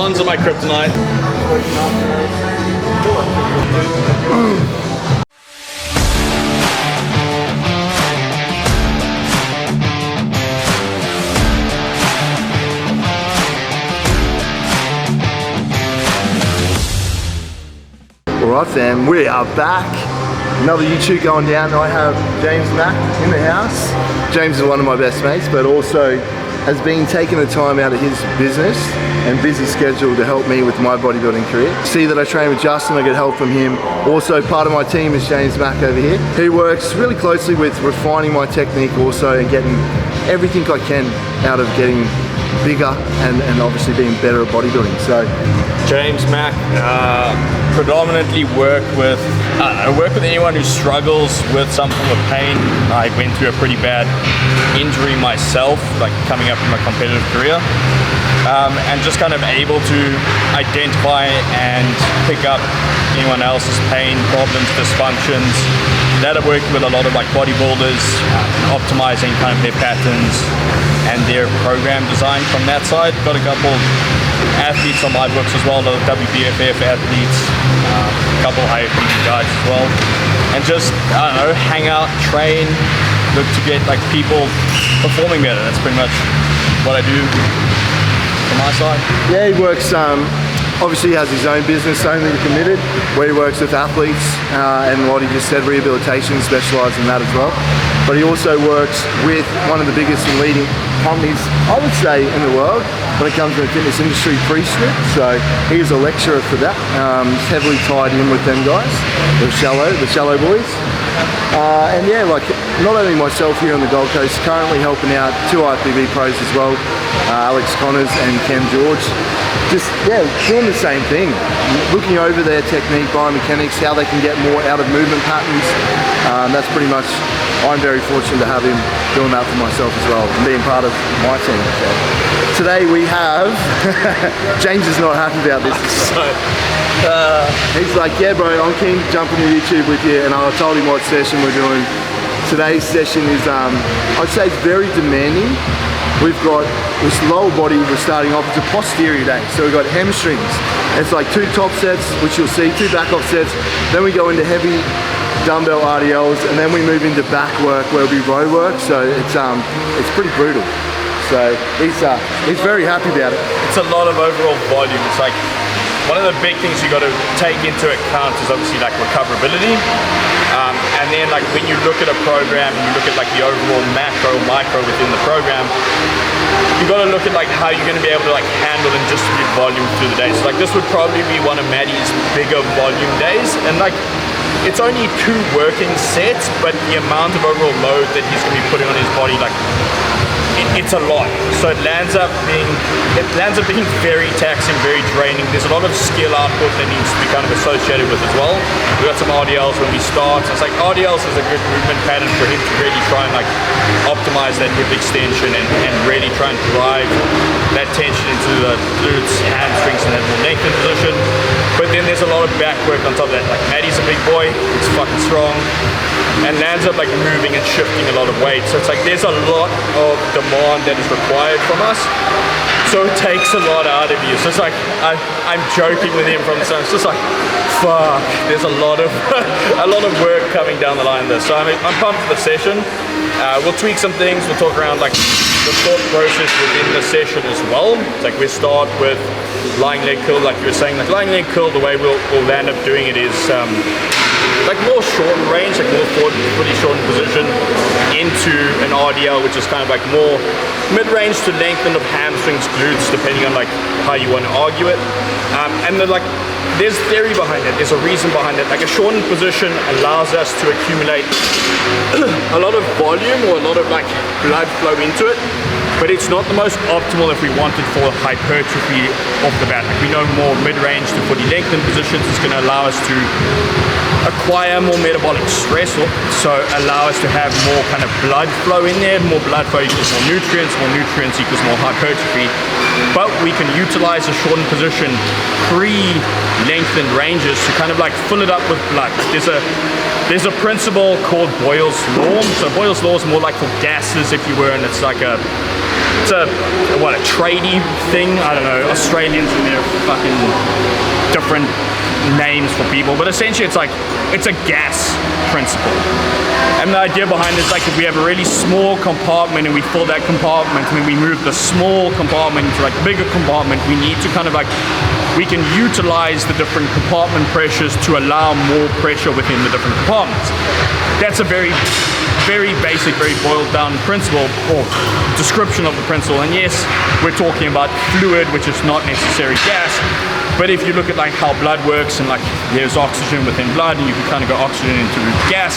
Bonds are my kryptonite. Alright fam, we are back. Another YouTube going down. I have James Mack in the house. James is one of my best mates, but also has been taking the time out of his business and busy schedule to help me with my bodybuilding career. See that I train with Justin, I get help from him. Also part of my team is James Mack over here. He works really closely with refining my technique also and getting everything I can out of getting bigger and obviously being better at bodybuilding. So James Mack, predominantly work with anyone who struggles with some form of pain. I went through a pretty bad injury myself, like coming up in my competitive career, and just kind of able to identify and pick up anyone else's pain, problems, dysfunctions. That I'm working with a lot of like bodybuilders, optimizing kind of their patterns and their program design from that side. Got a couple athletes on my books as well, a lot of WBFF athletes, a couple IFBB guys as well, and just, I don't know, hang out, train, look to get like people performing better. That's pretty much what I do from my side. Yeah, he works, obviously he has his own business, Only Committed, where he works with athletes and what he just said, rehabilitation, specialised in that as well. But he also works with one of the biggest and leading companies, I would say, in the world when it comes to the fitness industry, Pre-Strip. So he is a lecturer for that. He's heavily tied in with them guys, the shallow boys. And yeah, like not only myself here on the Gold Coast, currently helping out 2 IFBB pros as well, Alex Connors and Cam George. Just, yeah, doing the same thing. Looking over their technique, biomechanics, how they can get more out of movement patterns. That's pretty much, I'm very fortunate to have him doing that for myself as well, and being part of my team. So today we have, James is not happy about this. He's like, yeah bro, I'm keen to jump into YouTube with you, and I told him what session we're doing. Today's session is, I'd say it's very demanding. We've got this lower body, we're starting off, it's a posterior day. So we've got hamstrings. It's like 2 top sets, which you'll see, 2 back off sets. Then we go into heavy dumbbell RDLs, and then we move into back work where it'll be row work. So it's pretty brutal. So he's very happy about it. It's a lot of overall volume. It's like, one of the big things you got to take into account is obviously like recoverability. And then like when you look at a program and you look at like the overall macro, micro within the program, you got to look at like how you're going to be able to like handle and distribute volume through the day. So like this would probably be one of Matty's bigger volume days, and like it's only 2 working sets, but the amount of overall load that he's going to be putting on his body, like it's a lot. So it lands up being very taxing, very draining. There's a lot of skill output that needs to be kind of associated with as well. We got some RDLs when we start. So it's like RDLs is a good movement pattern for him to really try and like optimize that hip extension and really try and drive that tension into the glutes, hamstrings, and that more lengthened position. But then there's a lot of back work on top of that. Like Matty's a big boy, he's fucking strong, and lands up like moving and shifting a lot of weight. So it's like there's a lot of demand that is required from us. So it takes a lot out of you. So it's like I'm joking with him from the start. It's just like, fuck, there's a lot of a lot of work coming down the line there. So I'm pumped for the session. We'll tweak some things. We'll talk around like the thought process within the session as well. It's like we start with lying leg curl, like you were saying. Like lying leg curl, the way we'll land up doing it is like more shortened range, like more fully shortened position into an RDL, which is kind of like more mid-range to lengthen of hamstrings, glutes, depending on like how you want to argue it. And then like there's theory behind it, there's a reason behind it. Like a shortened position allows us to accumulate a lot of volume or a lot of like blood flow into it, but it's not the most optimal if we want it for hypertrophy off the bat. Like we know more mid-range to fully lengthened positions is going to allow us to acquire more metabolic stress, so allow us to have more kind of blood flow in there. More blood flow equals more nutrients equals more hypertrophy. But we can utilize a shortened position pre-lengthened ranges to kind of like fill it up with blood. There's a principle called Boyle's law. So Boyle's law is more like for gases, if you were, and it's like it's a tradie thing. I don't know, Australians and their fucking different names for people, but essentially it's a gas principle. And the idea behind it is like if we have a really small compartment and we fill that compartment and we move the small compartment into like a bigger compartment, we need to kind of like, we can utilize the different compartment pressures to allow more pressure within the different compartments. That's a very basic, very boiled down principle or description of the principle. And yes, we're talking about fluid, which is not necessarily gas. But if you look at like how blood works and like there's oxygen within blood and you can kind of go oxygen into gas,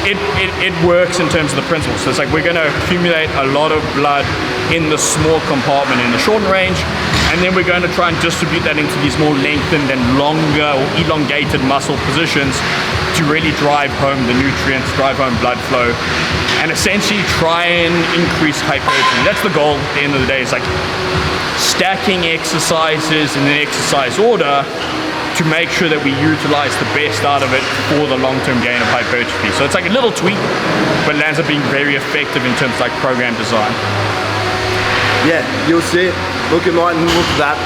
it works in terms of the principle. So it's like we're going to accumulate a lot of blood in the small compartment in the shortened range, and then we're going to try and distribute that into these more lengthened and longer or elongated muscle positions to really drive home the nutrients, drive home blood flow, and essentially try and increase hypertrophy. That's the goal at the end of the day. It's like stacking exercises in an exercise order to make sure that we utilize the best out of it for the long-term gain of hypertrophy. So it's like a little tweak, but it ends up being very effective in terms of like program design. Yeah, you'll see it. Look, it mightn't look that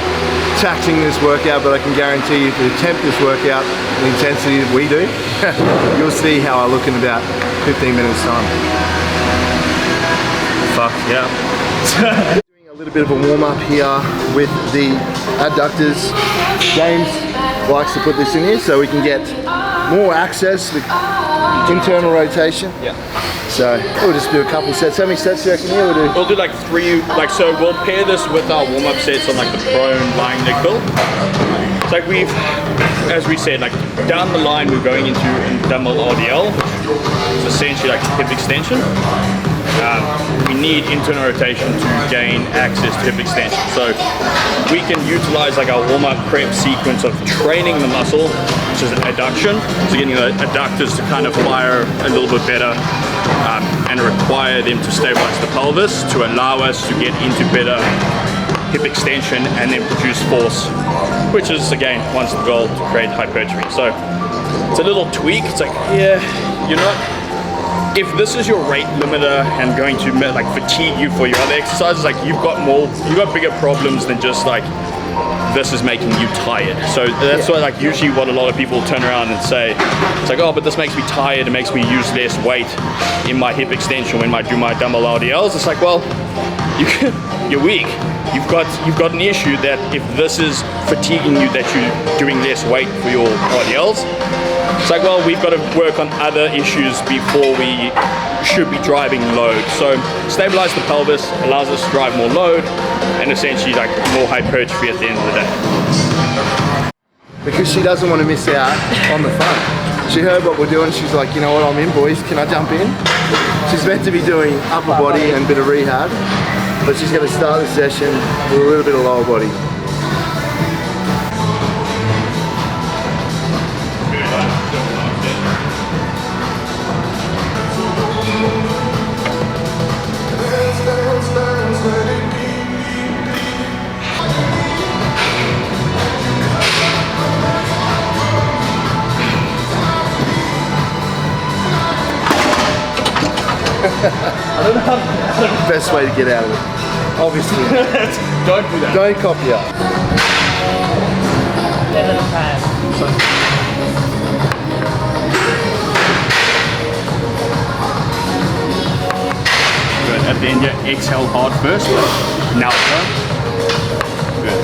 taxing this workout, but I can guarantee you if you attempt this workout the intensity that we do, you'll see how I look in about 15 minutes time. Fuck, yeah. Doing a little bit of a warm-up here with the adductors. James likes to put this in here so we can get more access with internal rotation. Yeah. So we'll just do a couple sets. How many sets do you reckon here we'll do? We'll do like 3, so we'll pair this with our warm-up sets on like the prone lying leg curl. It's like as we said, like down the line we're going into dumbbell RDL, which is essentially like hip extension. We need internal rotation to gain access to hip extension. So we can utilize like our warm-up prep sequence of training the muscle, which is adduction, so getting the adductors to kind of fire a little bit better, and require them to stabilize the pelvis to allow us to get into better hip extension and then produce force, which is again once the goal to create hypertrophy. So it's a little tweak. It's like, yeah, you're not, if this is your rate limiter and going to like fatigue you for your other exercises, like you've got bigger problems than just like this is making you tired. So that's why like usually what a lot of people turn around and say, it's like, oh, but this makes me tired, it makes me use less weight in my hip extension when I do my dumbbell RDLs. It's like, well, you're weak. You've got an issue that if this is fatiguing you, that you're doing less weight for your RDLs. It's like, well, we've got to work on other issues before we should be driving load. So stabilize the pelvis allows us to drive more load and essentially like more hypertrophy at the end of the day. Because she doesn't want to miss out on the fun. She heard what we're doing, she's like, you know what, I'm in, boys, can I jump in? She's meant to be doing upper body and a bit of rehab, but she's going to start the session with a little bit of lower body. I don't know how to... Best way to get out of it, obviously. Don't do that. Don't copy us. Good. At the end, you exhale hard first. Now go. Good.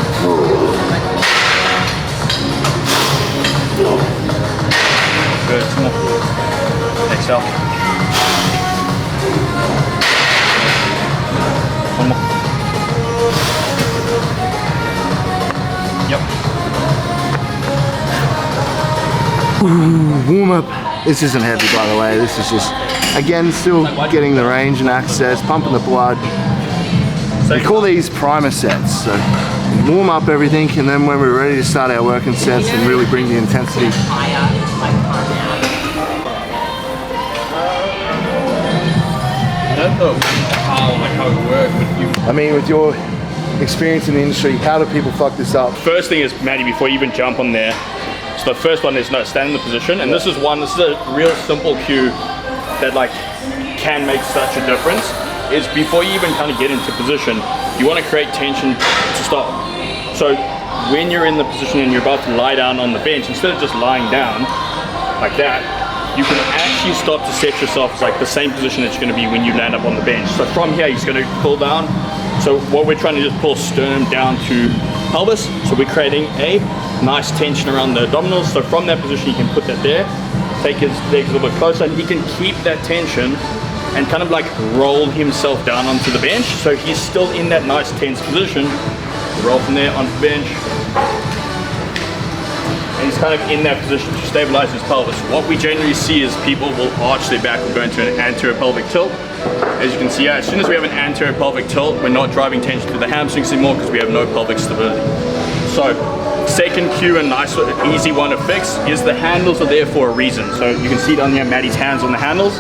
Good. Some more. Exhale. One more. Yep. Warm up. This isn't heavy, by the way. This is just, again, still getting the range and access, pumping the blood. We call these primer sets. So warm up everything, and then when we're ready to start our working sets and really bring the intensity. I don't know how it works, but you... I mean, with your experience in the industry, how do people fuck this up? First thing is, Matty, before you even jump on there, so the first one is stand in the position, and this is a real simple cue that like can make such a difference. is before you even kind of get into position, you want to create tension to start. So when you're in the position and you're about to lie down on the bench, instead of just lying down like that, you can actually start to set yourself as like the same position that you're going to be when you land up on the bench. So from here, he's going to pull down. So what we're trying to just pull sternum down to pelvis. So we're creating a nice tension around the abdominals. So from that position, you can put that there, take his legs a little bit closer, and he can keep that tension and kind of like roll himself down onto the bench. So he's still in that nice tense position. Roll from there onto the bench. And he's kind of in that position to stabilize his pelvis. What we generally see is people will arch their back or go into an anterior pelvic tilt. As you can see, as soon as we have an anterior pelvic tilt, we're not driving tension to the hamstrings anymore because we have no pelvic stability. So, second cue and nice, easy one to fix is the handles are there for a reason. So you can see down here, Matty's hands on the handles.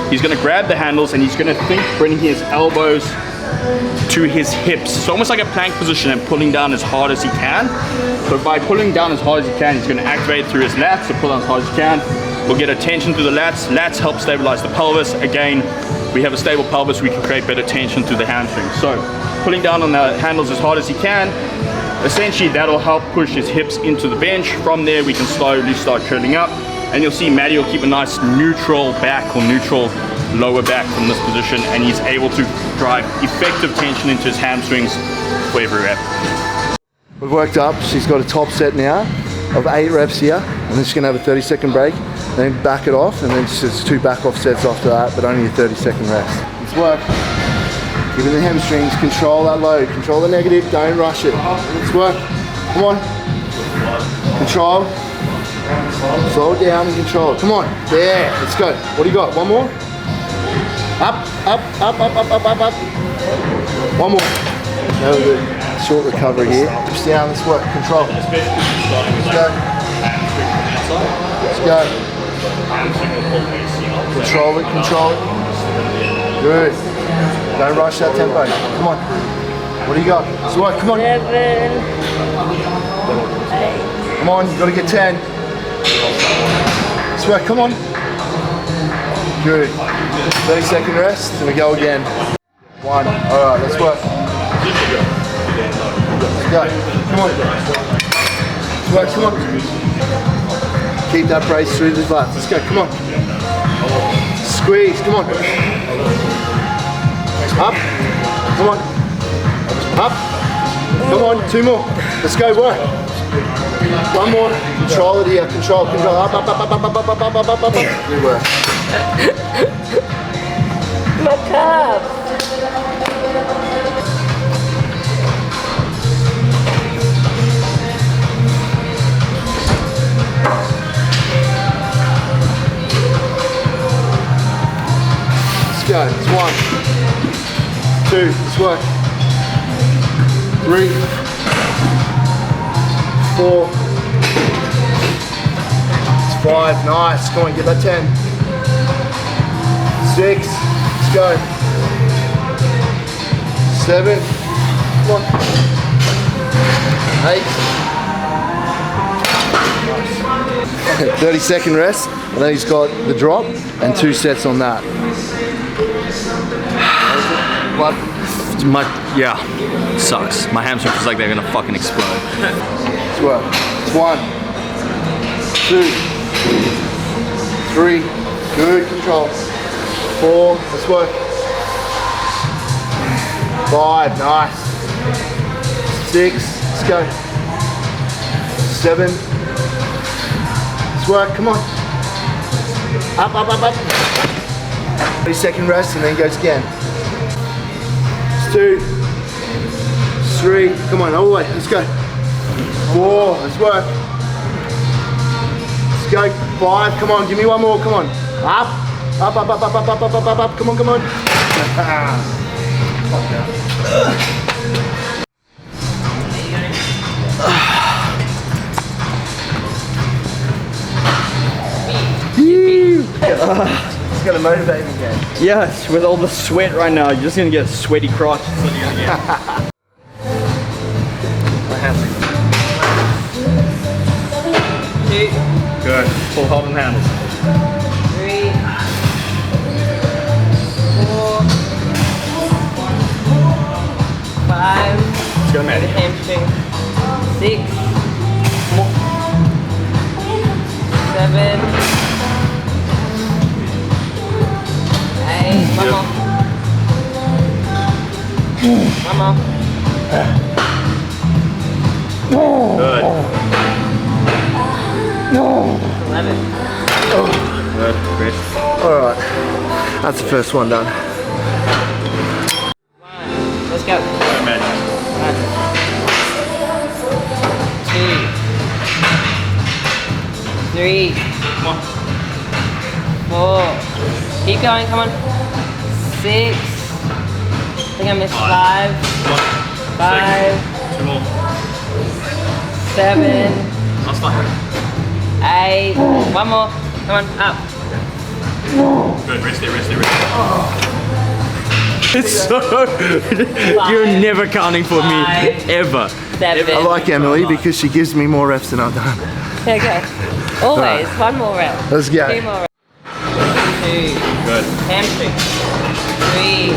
He's going to grab the handles and he's going to think bringing his elbows to his hips. So almost like a plank position and pulling down as hard as he can. So by pulling down as hard as he can, he's going to activate through his lats. So pull down as hard as he can. We'll get a tension through the lats. Lats help stabilize the pelvis. Again, we have a stable pelvis, we can create better tension through the hamstrings. So pulling down on the handles as hard as he can, essentially that'll help push his hips into the bench. From there, we can slowly start curling up. And you'll see Matty will keep a nice neutral back or neutral lower back from this position, and he's able to drive effective tension into his hamstrings for every rep. We've worked up, she's got a top set now of 8 reps here, and then she's gonna have a 30-second break, then back it off, and then just 2 back off sets after that, but only a 30-second rest. Let's work. Giving the hamstrings, control that load, control the negative, don't rush it. Let's work. Come on. Control. Slow it down and control it. Come on. There. Let's go. What do you got? One more? Up, up, up, up, up, up, up, up. One more. That was a short recovery here. Push down. Let's work. Control. Let's go. Let's go. Control it. Control it. Good. Don't rush that tempo. Come on. What do you got? Let's work. Come on. 7, 8. Come on. You got to get 10. Let's work. Come on. Good. 30-second rest, and we go again. 1. All right, let's work. Let's go. Come on. Let's work. Come on. Keep that brace through the lats. Let's go. Come on. Squeeze. Come on. Up. Come on. Up. Come on. 2 more. Let's go. Work. 1 more. Control it here. Control. Control. Up. Up. Up. Up. Up. Up. Up. Up. Up. Up. Up. Good work. My calf. Let's go. It's 1, 2. Let's work. 3, 4. It's 5. Nice. Come on, get that 10. 6. Let's go. 7. Come on. 8. 30-second rest, and then he's got the drop and 2 sets on that. Yeah, sucks. My hamstring feels like they're gonna fucking explode. Let's work. It's 1, 2, 3. Good control. 4. Let's work. 5. Nice. 6. Let's go. 7. Let's work. Come on. Up, up, up, up. 30-second rest, and then goes again. 2, 3. Come on, all the way. Let's go. 4. Let's work. Let's go. 5. Come on, give me 1 more. Come on. Up. Up, up, up, up, up, up, up, up, up, up. Come on, come on. It's gonna motivate me again. Yes, with all the sweat right now, you're just gonna get a sweaty crotch. Good. Full hold on the handles. 3, 4, Let's go, Maddie. Hamstring. 6. 7. 8. One more. One more. Good. 11. Good. Great. Alright, that's the first one done. 1. Let's go. Go, Maddie. 1. 2. 3. Come on. 4. Keep going, come on. 6. I think I missed 5. 5. 2 more. 7. Last one. 8. One more. Come on, up. Good. Rest there, rest there, rest there. It's so... You're never counting for me, 5. ever. 7. I like Emily because she gives me more reps than I've done. Okay. Always. One more rep. Let's go. 2 more reps. 2. Good. Hamstring. 3.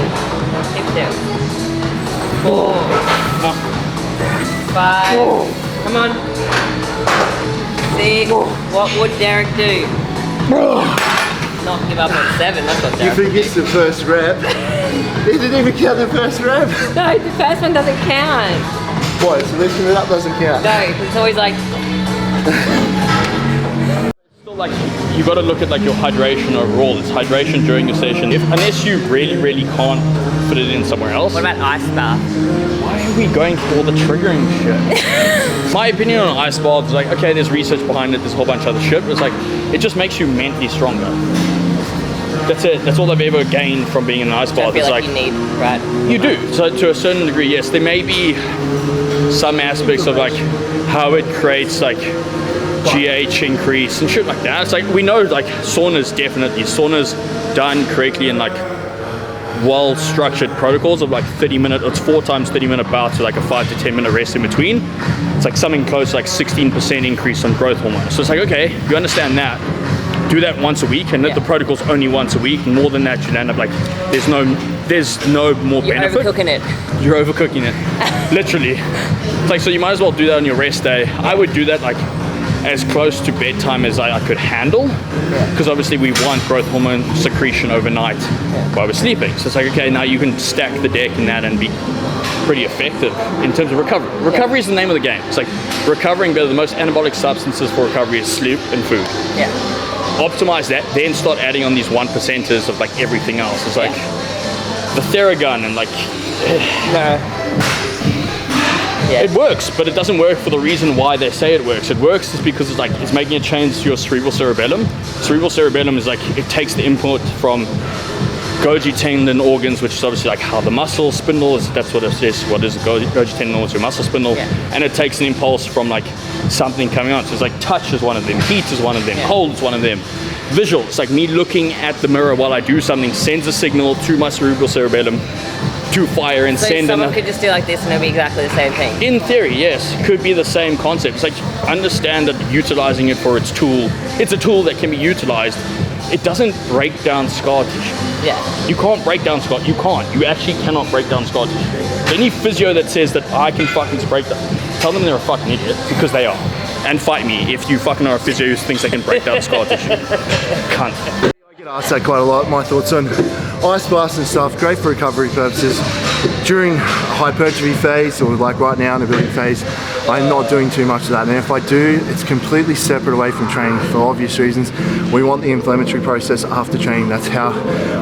Hip down. 4. Come on. 5. Come on. 6. What would Derek do? Not give up on 7. That's what You Derek think would do. it's the first rep? He didn't even count the first rep. No, the first one doesn't count. What, so lifting it up doesn't count? No, it's always like, Still, like, you got to look at like your hydration overall. It's hydration during your session. Unless you really can't fit it in somewhere else. what about ice bath? Why are we going for all the triggering shit? My opinion on ice baths is like, okay, there's research behind it, there's a whole bunch of other shit, but it's like, it just makes you mentally stronger. That's it. That's all I've ever gained from being in an ice I bath. feel It's like like, you need, right? you do. So to a certain degree, yes, there may be some aspects of like how it creates like GH increase and shit like that. It's like, we know like saunas done correctly in like well-structured protocols of like 30-minute, it's 4 times 30-minute bouts with like a 5 to 10-minute rest in between. It's like something close to like 16% increase on growth hormone. So it's like, okay, you understand that. Do that once a week, and that the protocol's only once a week. More than that, you'd end up like, there's no more You're benefit. overcooking it. You're overcooking it, literally. It's like, so you might as well do that on your rest day. I would do that like as close to bedtime as I could handle, because obviously we want growth hormone secretion overnight while we're sleeping. So it's like, okay, now you can stack the deck in that and be pretty effective in terms of recovery. Recovery is the name of the game. It's like recovering better. The most anabolic substances for recovery is sleep and food. Yeah. Optimize that, then start adding on these 1%ers of like everything else. It's like the Theragun and like it works, but it doesn't work for the reason why they say it works. It works is because it's like it's making a change to your cerebral cerebellum. Cerebral cerebellum is like, it takes the input from Golgi tendon organs, which is obviously like how the muscle spindle is. That's what it is. What is Golgi tendon organs? Your muscle spindle, and it takes an impulse from like something coming on. So it's like touch is one of them, heat is one of them, cold is one of them. Visual, it's like me looking at the mirror while I do something sends a signal to my cerebral cerebellum to fire and So send. someone could just do like this and it'll be exactly the same thing. In theory, yes, could be the same concept. It's like, understand that utilizing it for its tool, it's a tool that can be utilized. It doesn't break down scar tissue. Yeah. You can't break down scar. You can't. You actually cannot break down scar tissue. Any physio that says that I can fucking break down, tell them they're a fucking idiot, because they are. And fight me if you fucking are a physio who thinks they can break down scar tissue. Cunt. I get asked that quite a lot. My thoughts on ice baths and stuff, great for recovery purposes. During a hypertrophy phase, or like right now in a building phase, I'm not doing too much of that. And if I do, it's completely separate away from training for obvious reasons. We want the inflammatory process after training. That's how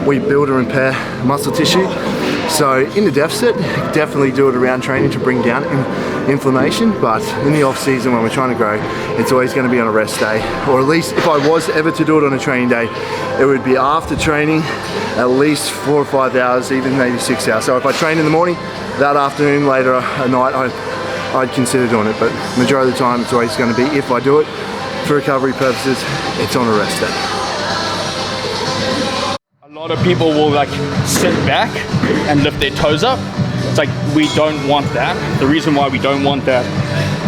we build and repair muscle tissue. So in the deficit, definitely do it around training to bring down inflammation, but in the off season when we're trying to grow, it's always going to be on a rest day, or at least if I was ever to do it on a training day, it would be after training, at least 4 or 5 hours, even maybe 6 hours. So if I train in the morning, that afternoon, later at night, I'd consider doing it, but majority of the time it's always going to be, if I do it for recovery purposes, it's on a rest day. A lot of people will like sit back and lift their toes up. It's like, we don't want that. The reason why we don't want that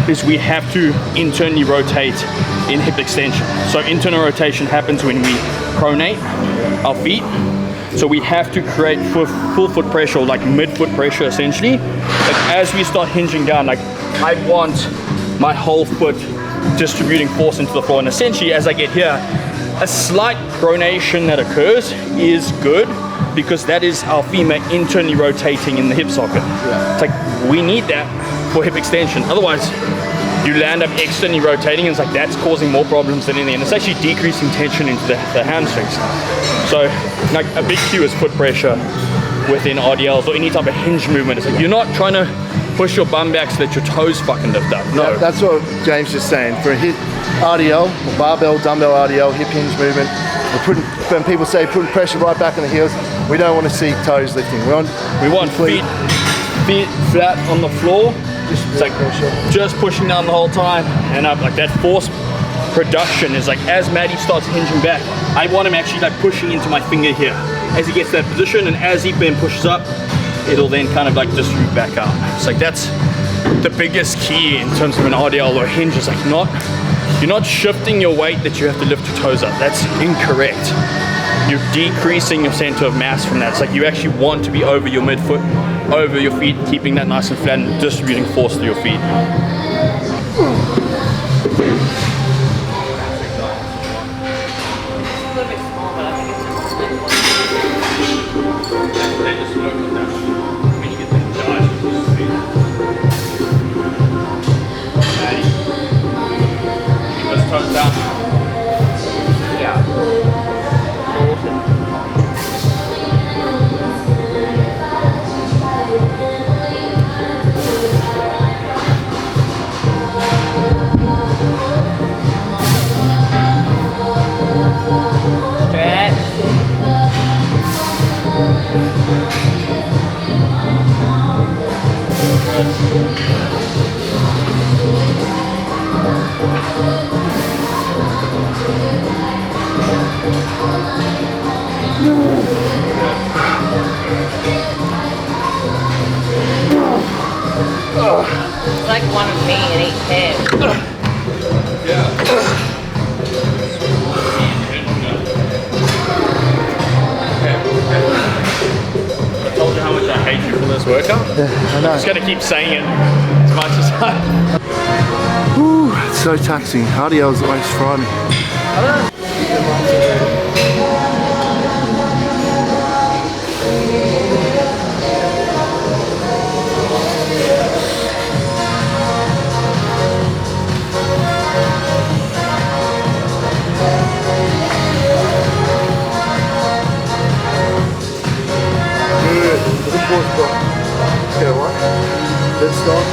is we have to internally rotate in hip extension. So internal rotation happens when we pronate our feet So we have to create full foot pressure, or like mid-foot pressure essentially. But as we start hinging down, like I want my whole foot distributing force into the floor. And essentially as I get here, a slight pronation that occurs is good because that is our femur internally rotating in the hip socket. Yeah. It's like we need that for hip extension. Otherwise, you land up externally rotating and it's like that's causing more problems than anything. And it's actually decreasing tension into the hamstrings. So like a big cue is foot pressure within RDLs or any type of hinge movement. It's like you're not trying to push your bum back so that your toes fucking lift up. No. That's what James is saying. For a hip RDL, or barbell, dumbbell RDL, hip hinge movement, when people say putting pressure right back on the heels, we don't want to see toes lifting. We want feet flat on the floor. It's like just pushing down the whole time and up. Like that force production is like as Matty starts hinging back, I want him actually like pushing into my finger here as he gets to that position, and as he then pushes up, it'll then kind of like distribute back out. It's like that's the biggest key in terms of an RDL or a hinge. Is like you're not shifting your weight that you have to lift your toes up. That's incorrect. You're decreasing your center of mass from that. It's like you actually want to be over your midfoot, over your feet, keeping that nice and flat and distributing force through your feet. It's like one of me in each hand. I told you how much I hate you for this workout. Yeah, I know. I'm just gonna keep saying it as much as I. Woo, it's so taxing. RDLs always fry me. Let's go one. Let's start.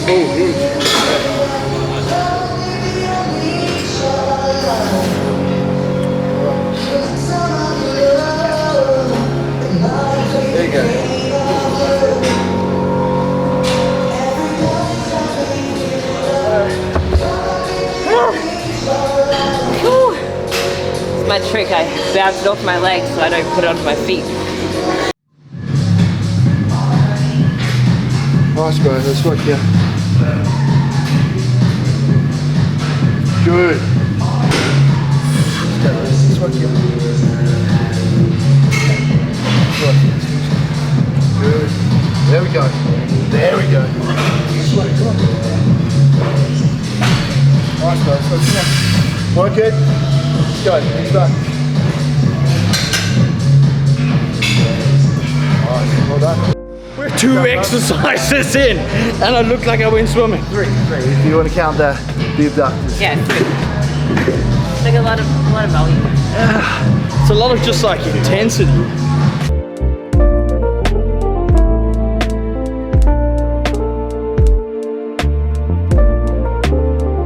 Oh, hinge. There you go. It's my trick. I bounce it off my legs so I don't put it onto my feet. Nice, bro. Let's work here. Good. Let's work here. Good. There we go. There we go. Come on. Nice, bro. So, come on. Work it. Let's go. He's back. Nice. Well done. We're 2 exercises in, and I look like I went swimming. Three. If you want to count the abductors. Yeah, 3. It's like a lot of volume. It's a lot of just like intensity.